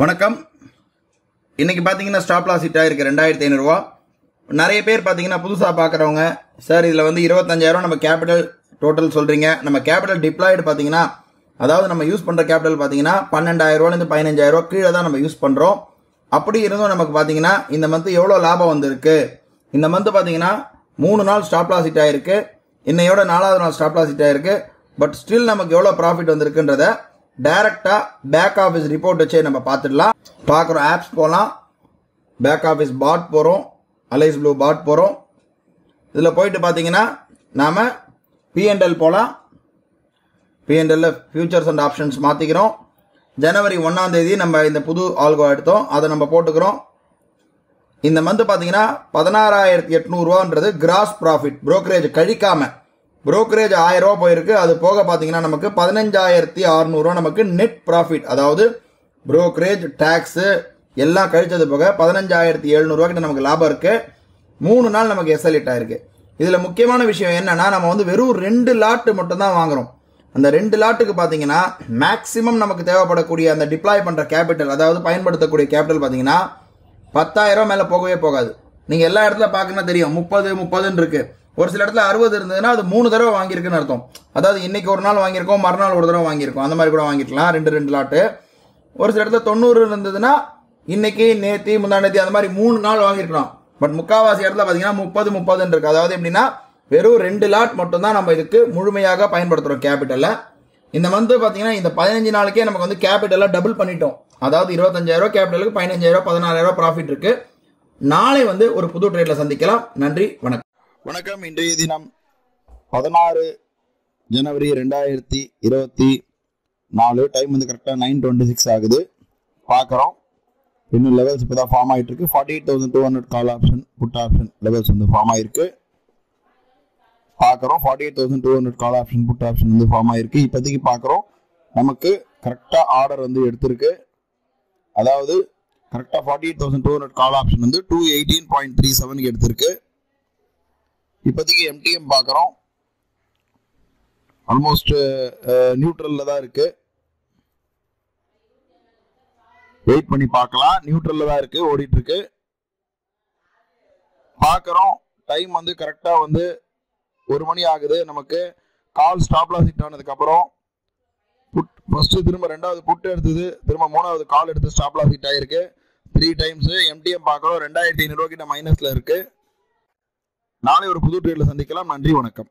வணக்கம். இன்னைக்கு பார்த்தீங்கன்னா ஸ்டாப் லாஸ் ஹிட் ஆயிருக்கு 2500 ரூபா. நிறைய பேர் பார்த்தீங்கன்னா புதுசாக பார்க்குறவங்க, சார் இதில் வந்து 25,000 நம்ம கேபிட்டல் டோட்டல் சொல்கிறீங்க, நம்ம கேபிட்டல் டிப்ளாய்டு பார்த்தீங்கன்னா அதாவது நம்ம யூஸ் பண்ணுற கேபிட்டல் பார்த்தீங்கன்னா 12,000 ரூபாயிலேருந்து 15,000 ரூபா கீழே தான் நம்ம யூஸ் பண்ணுறோம். அப்படி இருந்தும் நமக்கு பார்த்தீங்கன்னா இந்த மந்த் எவ்வளோ லாபம் வந்திருக்கு, இந்த மந்த் பார்த்தீங்கன்னா 3 நாள் ஸ்டாப் லாஸ் ஹிட் ஆயிருக்கு, இன்னையோட 4வது நாள் ஸ்டாப் லாஸ் ஹிட் ஆயிருக்கு. பட் ஸ்டில் நமக்கு எவ்வளோ ப்ராஃபிட் வந்திருக்குன்றத டைரக்டா பேக் ஆஃபீஸ் ரிப்போர்ட் வச்சே நம்ம பார்த்துடலாம். பார்க்குறோம், ஆப்ஸ் போகலாம், பேக் ஆஃபீஸ் பாட் போகிறோம், அலைஸ் ப்ளூ பாட் போகிறோம். இதில் போயிட்டு பார்த்தீங்கன்னா நாம் பிஎன்எல் போகலாம். பிஎன்எல்ல ஃபியூச்சர்ஸ் அண்ட் ஆப்ஷன்ஸ் மாற்றிக்கிறோம். ஜனவரி 1ஆம் தேதி நம்ம இந்த புது ஆல்கோ எடுத்தோம், அதை நம்ம போட்டுக்கிறோம். இந்த மந்த் பார்த்தீங்கன்னா 16,800 ரூபான்றது கிராஸ் ப்ராஃபிட், புரோக்கரேஜ் கழிக்காம. புரோக்கரேஜ் 1000 ரூபா போயிருக்கு, அது போக பார்த்தீங்கன்னா நமக்கு 15,600 ரூபா நமக்கு நெட் ப்ராஃபிட், அதாவது புரோக்கரேஜ் டாக்ஸ் எல்லாம் கழிச்சது போக 15,700 ரூபா கிட்ட நமக்கு லாபம் இருக்கு. 3 நாள் நமக்கு எஸ்எல்இட் ஆயிருக்கு. இதுல முக்கியமான விஷயம் என்னன்னா, நம்ம வந்து வெறும் 2 லாட் மட்டும் தான் வாங்குறோம். அந்த 2 லாட்டுக்கு பாத்தீங்கன்னா மேக்சிமம் நமக்கு தேவைப்படக்கூடிய அந்த டிப்ளாய் பண்ற கேபிட்டல், அதாவது பயன்படுத்தக்கூடிய கேபிட்டல் பாத்தீங்கன்னா 10,000 ரூபாய் மேல போகவே போகாது. நீங்க எல்லா இடத்துல பாக்கணும்னா தெரியும் 30 இருக்கு. ஒரு சில இடத்துல 60 இருந்ததுன்னா அது 3 தடவை வாங்கியிருக்குன்னு அர்த்தம். அதாவது இன்னைக்கு ஒரு நாள் வாங்கியிருக்கோம், மறுநாள் ஒரு தடவை வாங்கியிருக்கோம், அந்த மாதிரி கூட வாங்கிக்கலாம். 2 லாட்டு. ஒரு சில இடத்துல 90 இருந்ததுன்னா இன்னைக்கு நேத்தி முந்தானேத்தி அந்த மாதிரி 3 நாள் வாங்கியிருக்கலாம். பட் முக்காவாசி இடத்துல பாத்தீங்கன்னா 30 இருக்கு. அதாவது எப்படின்னா வெறும் 2 லாட் மட்டும் தான் நம்ம இதுக்கு முழுமையாக பயன்படுத்துறோம் கேபிட்டல்ல. இந்த மந்த் பாத்தீங்கன்னா இந்த 15 நாளுக்கே நமக்கு வந்து கேபிட்டல்ல டபுள் பண்ணிட்டோம். அதாவது 25,000 கேபிட்டலுக்கு 15,000 14,000 ப்ராஃபிட் இருக்கு. நாளை வந்து ஒரு புது ட்ரேட்ல சந்திக்கலாம். நன்றி, வணக்கம். வணக்கம். இன்றைய தினம் 16 ஜனவரி 2024. டைம் வந்து கரெக்டாக 9:26 ஆகுது. பார்க்குறோம், இன்னும் லெவல்ஸ் இப்போ தான் ஃபார்ம் ஆகிட்டு இருக்கு. 48,200 call option put option levels வந்து ஃபார்ம் ஆகிருக்கு. பார்க்குறோம் 48,200 கால் ஆப்ஷன் புட் ஆப்ஷன் வந்து ஃபார்ம் ஆகிருக்கு. இப்போதைக்கு பார்க்குறோம் நமக்கு கரெக்டாக ஆர்டர் வந்து எடுத்திருக்கு. அதாவது கரெக்டாக 48,200 கால் ஆப்ஷன் வந்து 218.37 எடுத்திருக்கு. இப்போதைக்கு எம்டிஎம் பார்க்குறோம், ஆல்மோஸ்ட் நியூட்ரலில் தான் இருக்கு. வெயிட் பண்ணி பார்க்கலாம். நியூட்ரலில் தான் இருக்கு, ஓடிட்டு இருக்கு. பார்க்குறோம் டைம் வந்து கரெக்டாக வந்து 1 மணி ஆகுது. நமக்கு கால் ஸ்டாப் லாஸ் ஹிட் ஆனதுக்கப்புறம் புட் ஃபர்ஸ்ட் திரும்ப 2வது புட் எடுத்தது, திரும்ப 3வது கால் எடுத்து ஸ்டாப் லாஸ் ஹிட் ஆயிருக்கு 3 டைம்ஸ். எம்டிஎம் பார்க்குறோம் 2,500 ரூபா கிட்ட மைனஸ்ல இருக்கு. நாளை ஒரு புது ட்ரேட்ல சந்திக்கலாம். நன்றி, வணக்கம்.